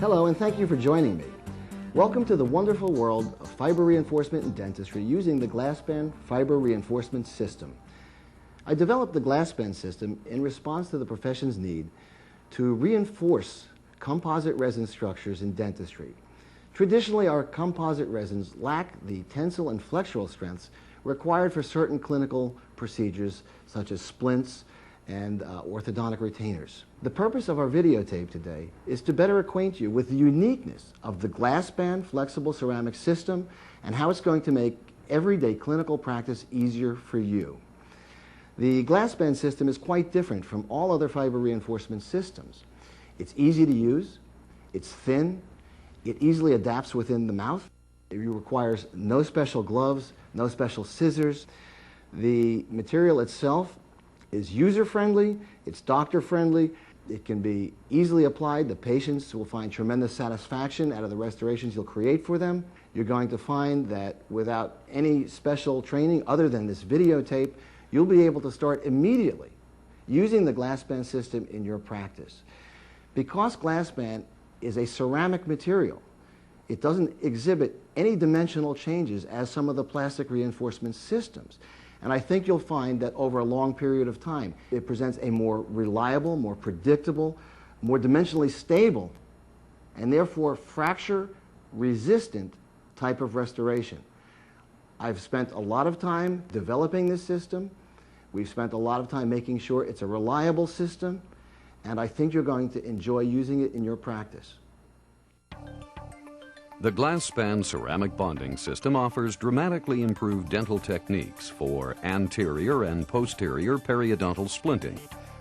Hello, and thank you for joining me. Welcome to the wonderful world of fiber reinforcement in dentistry using the GlasSpan fiber reinforcement system. I developed the GlasSpan system in response to the profession's need to reinforce composite resin structures in dentistry. Traditionally, our composite resins lack the tensile and flexural strengths required for certain clinical procedures such as splints and orthodontic retainers. The purpose of our videotape today is to better acquaint you with the uniqueness of the GlasSpan flexible ceramic system and how it's going to make everyday clinical practice easier for you. The GlasSpan system is quite different from all other fiber reinforcement systems. It's easy to use, it's thin, it easily adapts within the mouth. It requires no special gloves, no special scissors. The material itself is user-friendly, it's doctor-friendly, it can be easily applied. The patients will find tremendous satisfaction out of the restorations you'll create for them. You're going to find that without any special training other than this videotape, you'll be able to start immediately using the GlasSpan system in your practice. Because GlasSpan is a ceramic material, it doesn't exhibit any dimensional changes as some of the plastic reinforcement systems. And I think you'll find that over a long period of time, it presents a more reliable, more predictable, more dimensionally stable, and therefore fracture-resistant type of restoration. I've spent a lot of time developing this system. We've spent a lot of time making sure it's a reliable system, and I think you're going to enjoy using it in your practice. The GlasSpan ceramic bonding system offers dramatically improved dental techniques for anterior and posterior periodontal splinting,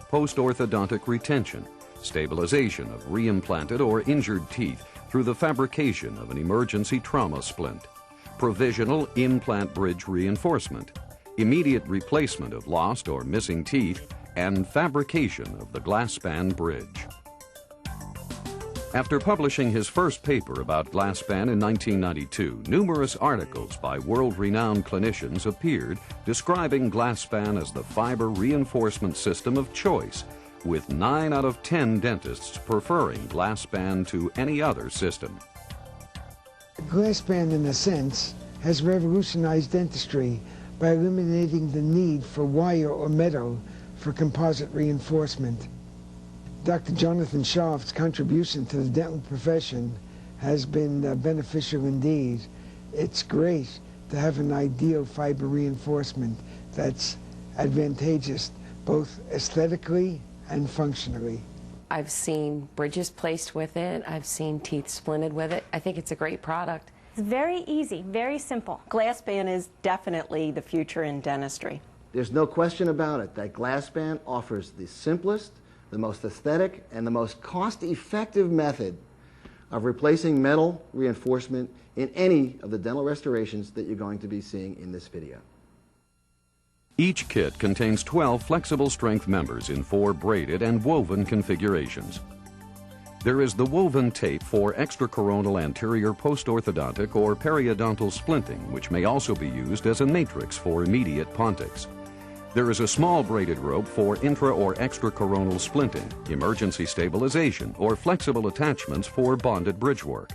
post-orthodontic retention, stabilization of reimplanted or injured teeth through the fabrication of an emergency trauma splint, provisional implant bridge reinforcement, immediate replacement of lost or missing teeth, and fabrication of the GlasSpan bridge. After publishing his first paper about GlasSpan in 1992, numerous articles by world-renowned clinicians appeared describing GlasSpan as the fiber reinforcement system of choice, with 9 out of 10 dentists preferring GlasSpan to any other system. GlasSpan, in a sense, has revolutionized dentistry by eliminating the need for wire or metal for composite reinforcement. Dr. Jonathan Scharf's contribution to the dental profession has been beneficial indeed. It's great to have an ideal fiber reinforcement that's advantageous both aesthetically and functionally. I've seen bridges placed with it. I've seen teeth splinted with it. I think it's a great product. It's very easy, very simple. GlasSpan is definitely the future in dentistry. There's no question about it that GlasSpan offers the simplest, the most aesthetic, and the most cost-effective method of replacing metal reinforcement in any of the dental restorations that you're going to be seeing in this video. Each kit contains 12 flexible strength members in 4 braided and woven configurations. There is the woven tape for extracoronal anterior post-orthodontic or periodontal splinting, which may also be used as a matrix for immediate pontics. There is a small braided rope for intra or extracoronal splinting, emergency stabilization, or flexible attachments for bonded bridge work.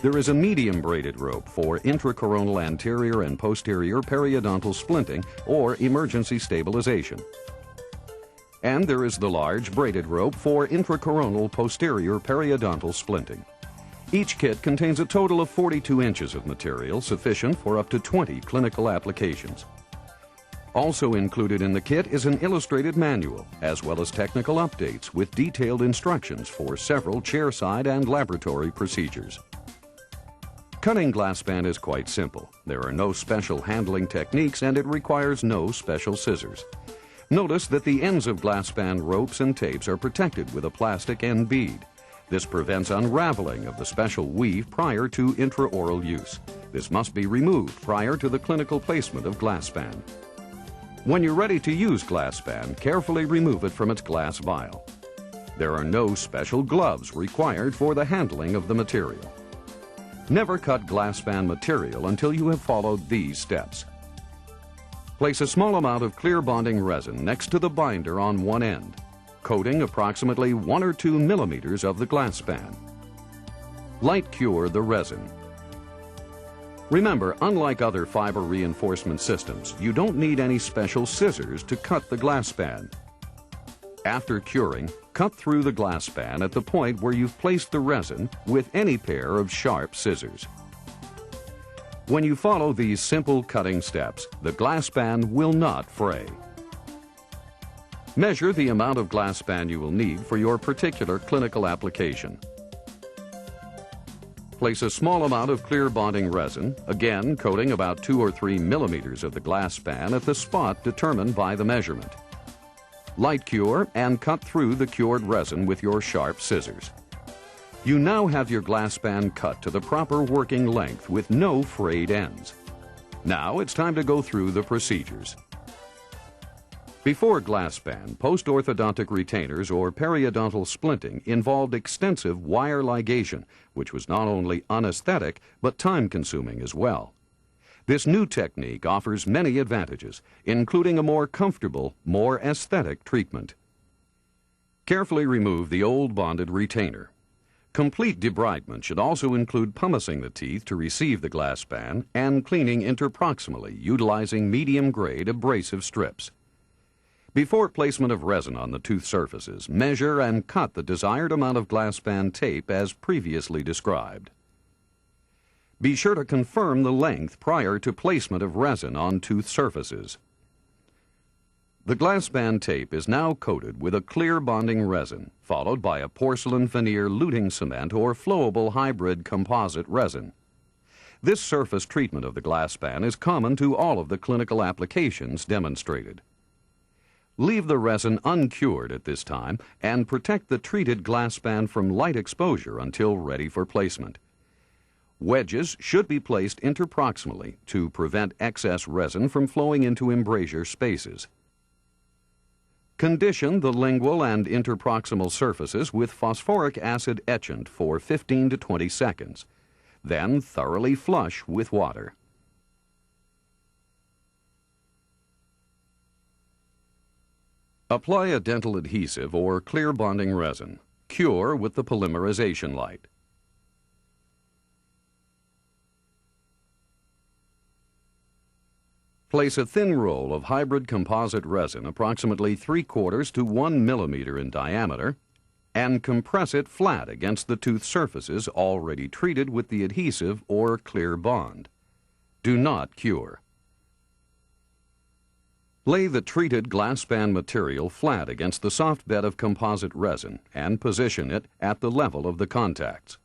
There is a medium braided rope for intracoronal anterior and posterior periodontal splinting or emergency stabilization. And there is the large braided rope for intracoronal posterior periodontal splinting. Each kit contains a total of 42 inches of material sufficient for up to 20 clinical applications. Also included in the kit is an illustrated manual, as well as technical updates with detailed instructions for several chairside and laboratory procedures. Cutting GlasSpan is quite simple. There are no special handling techniques and it requires no special scissors. Notice that the ends of GlasSpan ropes and tapes are protected with a plastic end bead. This prevents unraveling of the special weave prior to intraoral use. This must be removed prior to the clinical placement of GlasSpan. When you're ready to use GlasSpan, carefully remove it from its glass vial. There are no special gloves required for the handling of the material. Never cut GlasSpan material until you have followed these steps. Place a small amount of clear bonding resin next to the binder on one end, coating approximately 1 or 2 millimeters of the GlasSpan. Light cure the resin. Remember, unlike other fiber reinforcement systems, you don't need any special scissors to cut the GlasSpan. After curing, cut through the GlasSpan at the point where you've placed the resin with any pair of sharp scissors. When you follow these simple cutting steps, the GlasSpan will not fray. Measure the amount of GlasSpan you will need for your particular clinical application. Place a small amount of clear bonding resin, again coating about 2 or 3 millimeters of the GlasSpan at the spot determined by the measurement. Light cure and cut through the cured resin with your sharp scissors. You now have your GlasSpan cut to the proper working length with no frayed ends. Now it's time to go through the procedures. Before GlasSpan, post-orthodontic retainers or periodontal splinting involved extensive wire ligation, which was not only unaesthetic but time-consuming as well. This new technique offers many advantages, including a more comfortable, more aesthetic treatment. Carefully remove the old bonded retainer. Complete debridement should also include pumicing the teeth to receive the GlasSpan and cleaning interproximally utilizing medium-grade abrasive strips. Before placement of resin on the tooth surfaces, measure and cut the desired amount of GlasSpan tape as previously described. Be sure to confirm the length prior to placement of resin on tooth surfaces. The GlasSpan tape is now coated with a clear bonding resin, followed by a porcelain veneer luting cement or flowable hybrid composite resin. This surface treatment of the GlasSpan is common to all of the clinical applications demonstrated. Leave the resin uncured at this time and protect the treated GlasSpan from light exposure until ready for placement. Wedges should be placed interproximally to prevent excess resin from flowing into embrasure spaces. Condition the lingual and interproximal surfaces with phosphoric acid etchant for 15 to 20 seconds. Then thoroughly flush with water. Apply a dental adhesive or clear bonding resin. Cure with the polymerization light. Place a thin roll of hybrid composite resin approximately 3/4 to 1 millimeter in diameter and compress it flat against the tooth surfaces already treated with the adhesive or clear bond. Do not cure. Lay the treated GlasSpan material flat against the soft bed of composite resin and position it at the level of the contacts.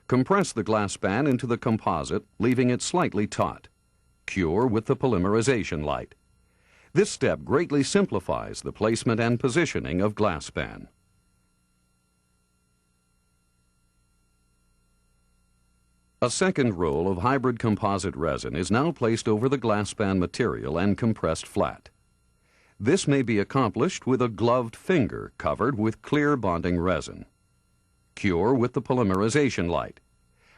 Compress the GlasSpan into the composite, leaving it slightly taut. Cure with the polymerization light. This step greatly simplifies the placement and positioning of GlasSpan. A second roll of hybrid composite resin is now placed over the GlasSpan material and compressed flat. This may be accomplished with a gloved finger covered with clear bonding resin. Cure with the polymerization light.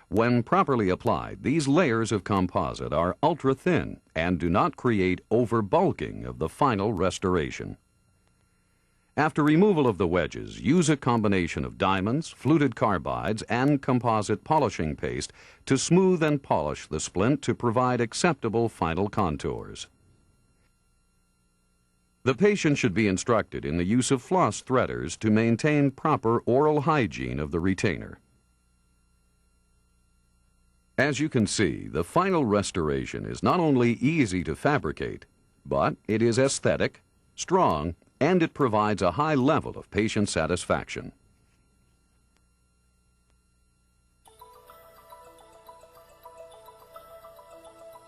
When properly applied, these layers of composite are ultra-thin and do not create over-bulking of the final restoration. After removal of the wedges, use a combination of diamonds, fluted carbides, and composite polishing paste to smooth and polish the splint to provide acceptable final contours. The patient should be instructed in the use of floss threaders to maintain proper oral hygiene of the retainer. As you can see, the final restoration is not only easy to fabricate, but it is aesthetic, strong, and it provides a high level of patient satisfaction.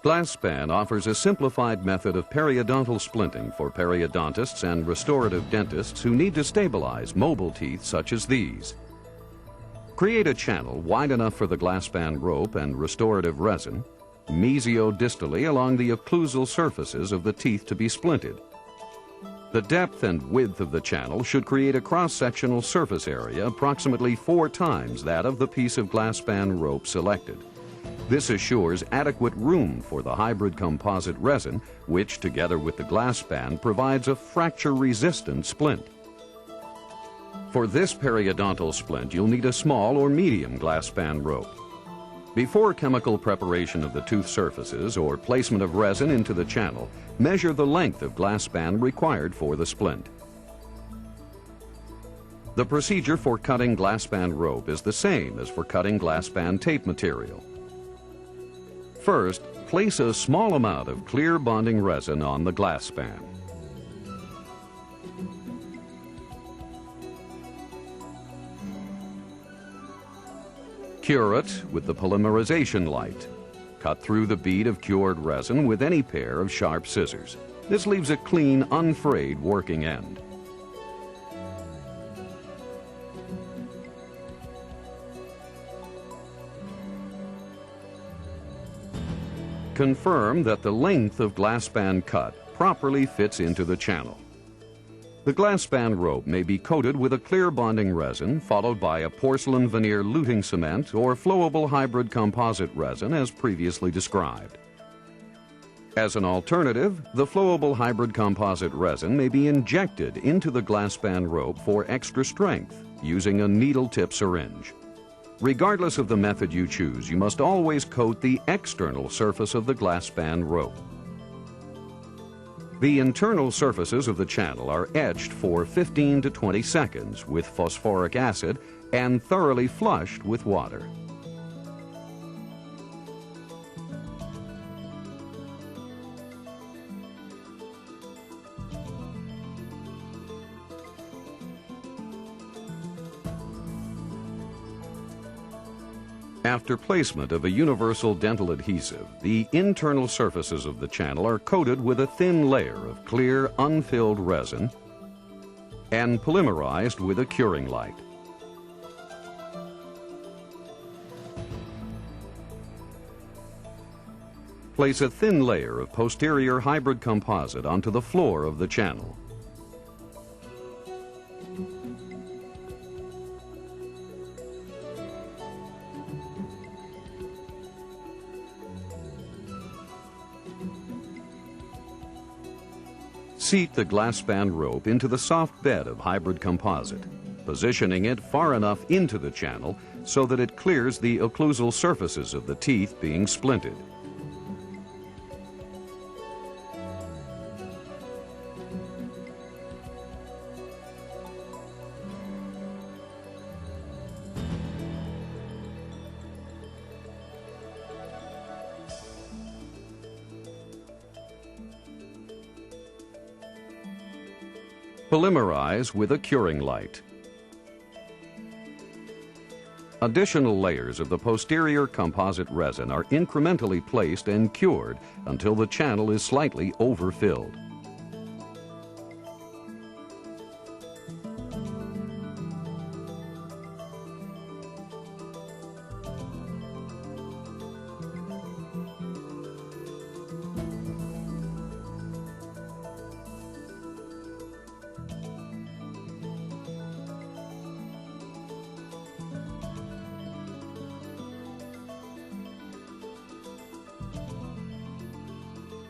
GlasSpan offers a simplified method of periodontal splinting for periodontists and restorative dentists who need to stabilize mobile teeth such as these. Create a channel wide enough for the GlasSpan rope and restorative resin, mesiodistally along the occlusal surfaces of the teeth to be splinted. The depth and width of the channel should create a cross-sectional surface area approximately 4 times that of the piece of GlasSpan rope selected. This assures adequate room for the hybrid composite resin, which, together with the GlasSpan, provides a fracture-resistant splint. For For this periodontal splint, you'll need a small or medium GlasSpan rope. Before chemical preparation of the tooth surfaces or placement of resin into the channel, measure the length of GlasSpan required for the splint. The procedure for cutting GlasSpan rope is the same as for cutting GlasSpan tape material. First, place a small amount of clear bonding resin on the GlasSpan. Cure it with the polymerization light. Cut through the bead of cured resin with any pair of sharp scissors. This leaves a clean, unfrayed working end. Confirm that the length of GlasSpan cut properly fits into the channel. The GlasSpan rope may be coated with a clear bonding resin, followed by a porcelain veneer luting cement or flowable hybrid composite resin as previously described. As an alternative, the flowable hybrid composite resin may be injected into the GlasSpan rope for extra strength using a needle tip syringe. Regardless of the method you choose, you must always coat the external surface of the GlasSpan rope. The internal surfaces of the channel are etched for 15 to 20 seconds with phosphoric acid and thoroughly flushed with water. After placement of a universal dental adhesive, the internal surfaces of the channel are coated with a thin layer of clear, unfilled resin and polymerized with a curing light. Place a thin layer of posterior hybrid composite onto the floor of the channel. Seat the GlasSpan rope into the soft bed of hybrid composite, positioning it far enough into the channel so that it clears the occlusal surfaces of the teeth being splinted. Polymerize with a curing light. Additional layers of the posterior composite resin are incrementally placed and cured until the channel is slightly overfilled.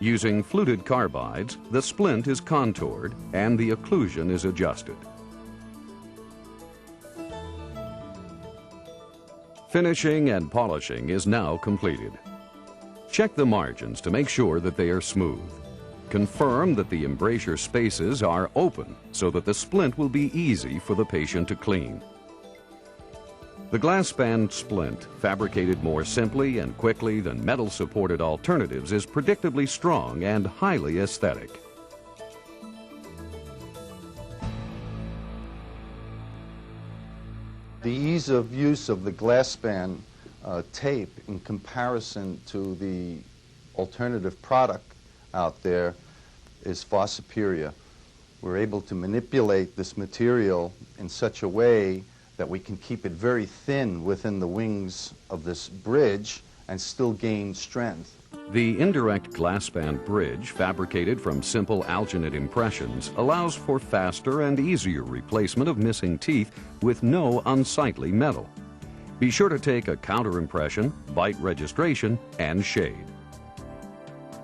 Using fluted carbides, the splint is contoured and the occlusion is adjusted. Finishing and polishing is now completed. Check the margins to make sure that they are smooth. Confirm that the embrasure spaces are open so that the splint will be easy for the patient to clean. The GlasSpan splint, fabricated more simply and quickly than metal-supported alternatives, is predictably strong and highly aesthetic. The ease of use of the GlasSpan tape in comparison to the alternative product out there is far superior. We're able to manipulate this material in such a way that we can keep it very thin within the wings of this bridge and still gain strength. The Indirect Glass Pan bridge, fabricated from simple alginate impressions, allows for faster and easier replacement of missing teeth with no unsightly metal. Be sure to take a counter impression, bite registration, and shade.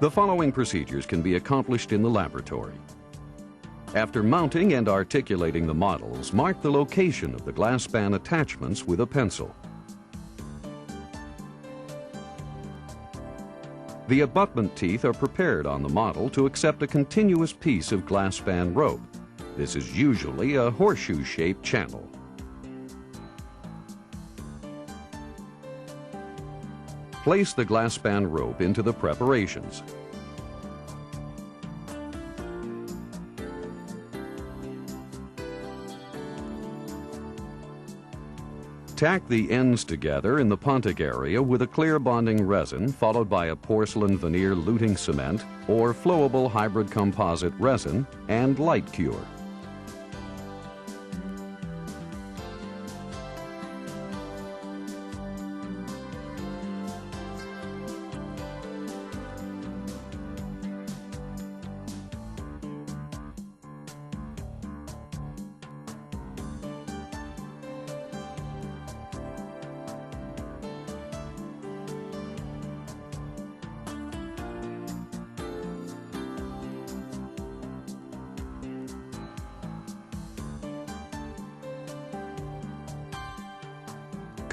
The following procedures can be accomplished in the laboratory. After mounting and articulating the models, mark the location of the GlasSpan attachments with a pencil. The abutment teeth are prepared on the model to accept a continuous piece of GlasSpan rope. This is usually a horseshoe-shaped channel. Place the GlasSpan rope into the preparations. Tack the ends together in the pontic area with a clear bonding resin followed by a porcelain veneer luting cement or flowable hybrid composite resin and light cure.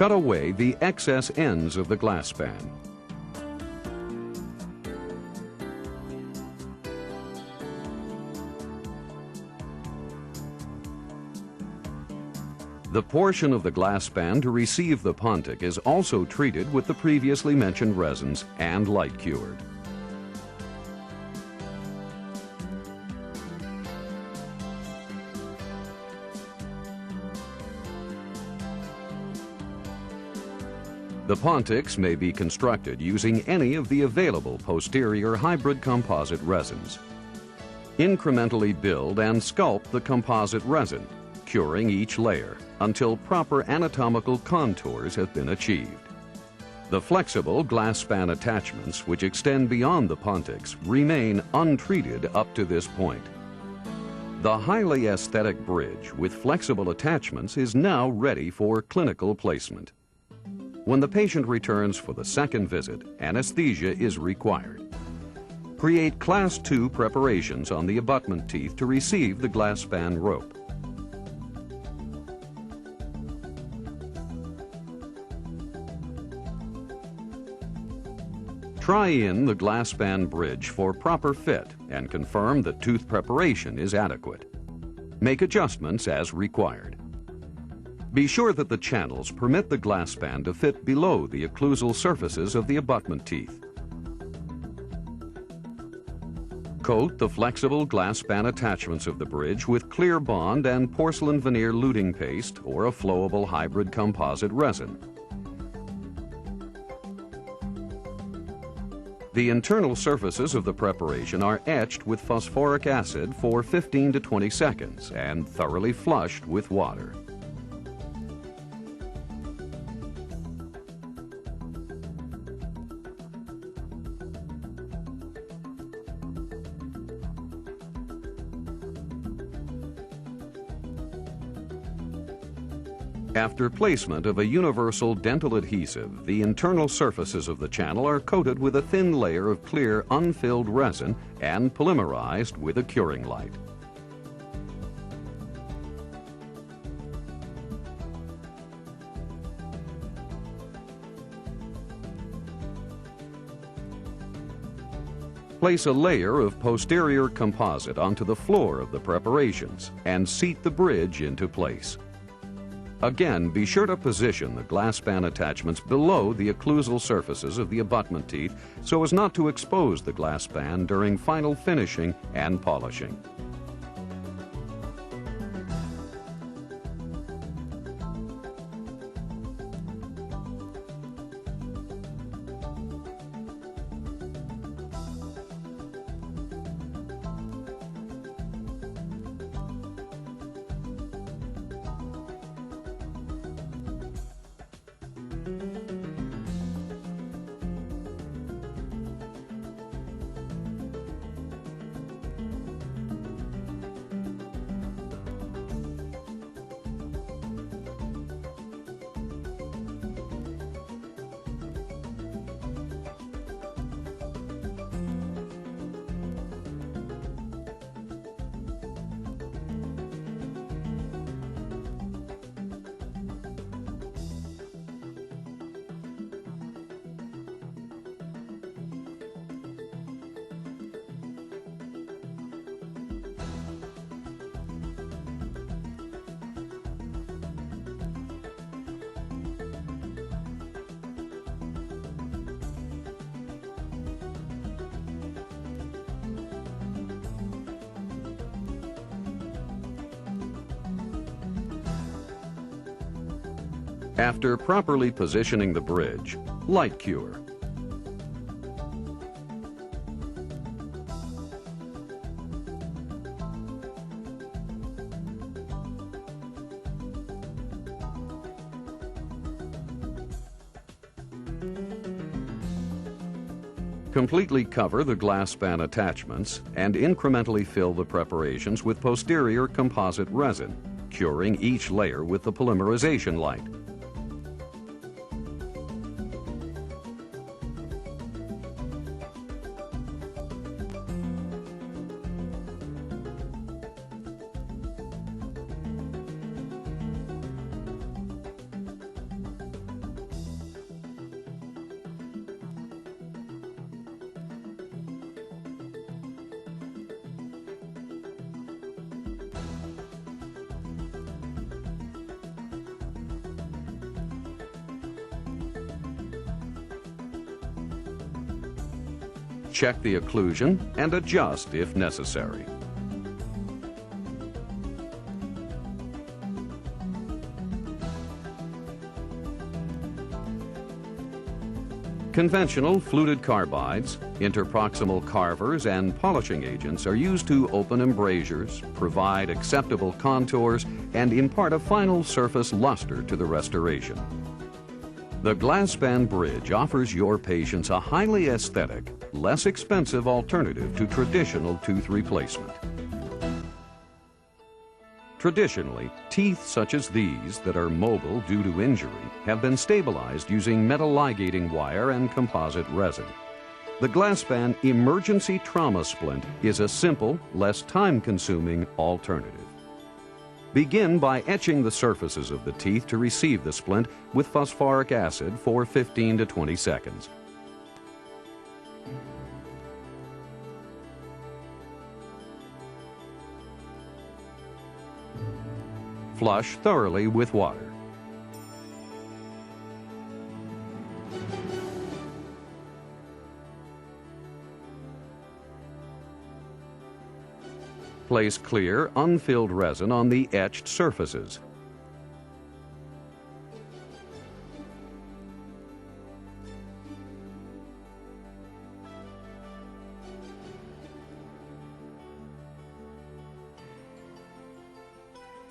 Cut away the excess ends of the GlasSpan. The portion of the GlasSpan to receive the pontic is also treated with the previously mentioned resins and light cured. The pontics may be constructed using any of the available posterior hybrid composite resins. Incrementally build and sculpt the composite resin, curing each layer until proper anatomical contours have been achieved. The flexible GlasSpan attachments, which extend beyond the pontics, remain untreated up to this point. The highly aesthetic bridge with flexible attachments is now ready for clinical placement. When the patient returns for the second visit, anesthesia is required. Create Class II preparations on the abutment teeth to receive the GlasSpan rope. Try in the GlasSpan bridge for proper fit and confirm that tooth preparation is adequate. Make adjustments as required. Be sure that the channels permit the GlasSpan to fit below the occlusal surfaces of the abutment teeth. Coat the flexible GlasSpan attachments of the bridge with clear bond and porcelain veneer luting paste or a flowable hybrid composite resin. The internal surfaces of the preparation are etched with phosphoric acid for 15 to 20 seconds and thoroughly flushed with water. After placement of a universal dental adhesive, the internal surfaces of the channel are coated with a thin layer of clear, unfilled resin and polymerized with a curing light. Place a layer of posterior composite onto the floor of the preparations and seat the bridge into place. Again, be sure to position the GlasSpan attachments below the occlusal surfaces of the abutment teeth so as not to expose the GlasSpan during final finishing and polishing. After properly positioning the bridge, light cure. Completely cover the GlasSpan attachments and incrementally fill the preparations with posterior composite resin, curing each layer with the polymerization light. Check the occlusion and adjust if necessary. Conventional fluted carbides, interproximal carvers, and polishing agents are used to open embrasures, provide acceptable contours, and impart a final surface luster to the restoration. The GlasSpan bridge offers your patients a highly aesthetic, less expensive alternative to traditional tooth replacement. Traditionally, teeth such as these that are mobile due to injury have been stabilized using metal ligating wire and composite resin. The GlasSpan Emergency Trauma Splint is a simple, less time-consuming alternative. Begin by etching the surfaces of the teeth to receive the splint with phosphoric acid for 15 to 20 seconds. Flush thoroughly with water. Place clear, unfilled resin on the etched surfaces.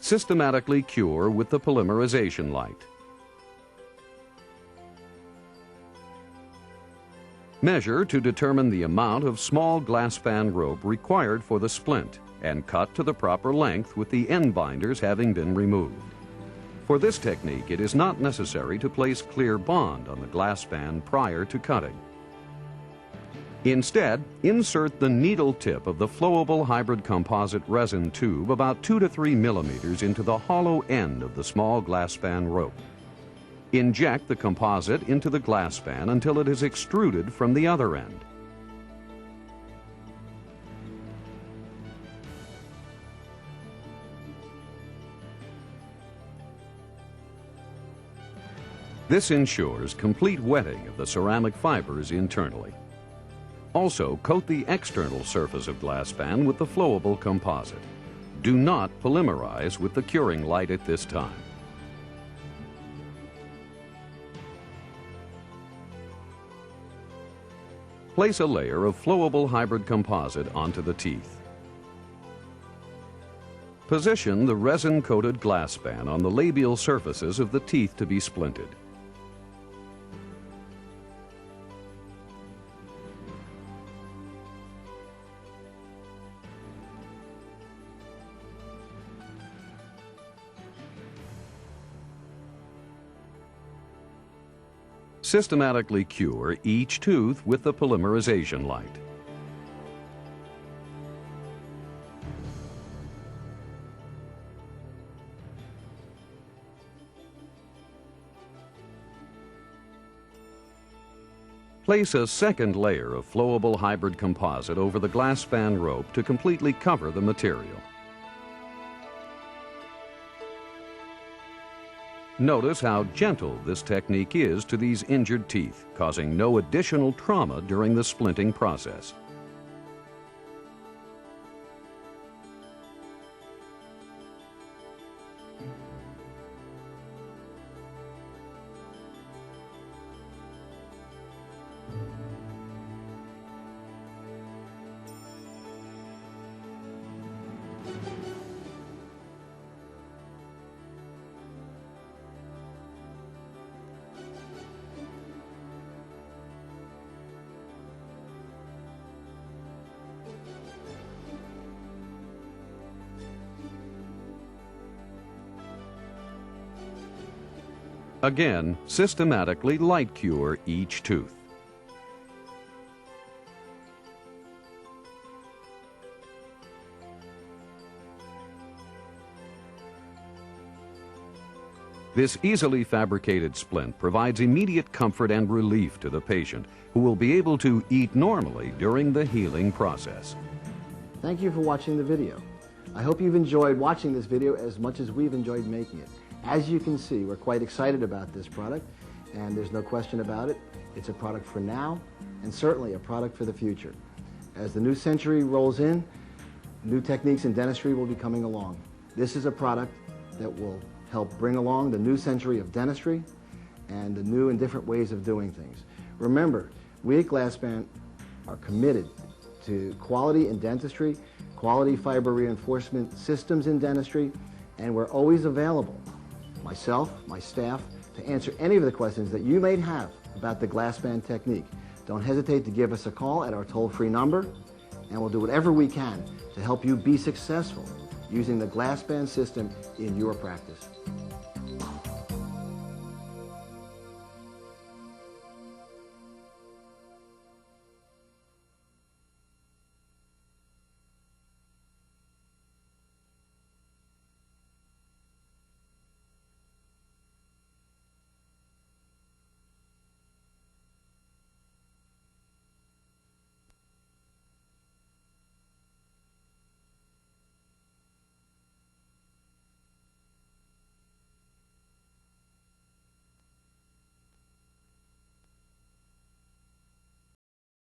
Systematically cure with the polymerization light. Measure to determine the amount of small GlasSpan rope required for the splint and cut to the proper length with the end binders having been removed. For this technique, it is not necessary to place clear bond on the GlasSpan prior to cutting. Instead, insert the needle tip of the flowable hybrid composite resin tube about 2 to 3 millimeters into the hollow end of the small GlasSpan rope. Inject the composite into the GlasSpan until it is extruded from the other end. This ensures complete wetting of the ceramic fibers internally. Also, coat the external surface of GlasSpan with the flowable composite. Do not polymerize with the curing light at this time. Place a layer of flowable hybrid composite onto the teeth. Position the resin-coated GlasSpan on the labial surfaces of the teeth to be splinted. Systematically cure each tooth with the polymerization light. Place a second layer of flowable hybrid composite over the GlasSpan rope to completely cover the material. Notice how gentle this technique is to these injured teeth, causing no additional trauma during the splinting process. Again, systematically light cure each tooth. This easily fabricated splint provides immediate comfort and relief to the patient, who will be able to eat normally during the healing process. Thank you for watching the video. I hope you've enjoyed watching this video as much as we've enjoyed making it. As you can see, we're quite excited about this product, and there's no question about it. It's a product for now, and certainly a product for the future. As the new century rolls in, new techniques in dentistry will be coming along. This is a product that will help bring along the new century of dentistry and the new and different ways of doing things. Remember, we at GlasSpan are committed to quality in dentistry, quality fiber reinforcement systems in dentistry, and we're always available, myself, my staff, to answer any of the questions that you may have about the GlasSpan technique. Don't hesitate to give us a call at our toll-free number, and we'll do whatever we can to help you be successful using the GlasSpan system in your practice.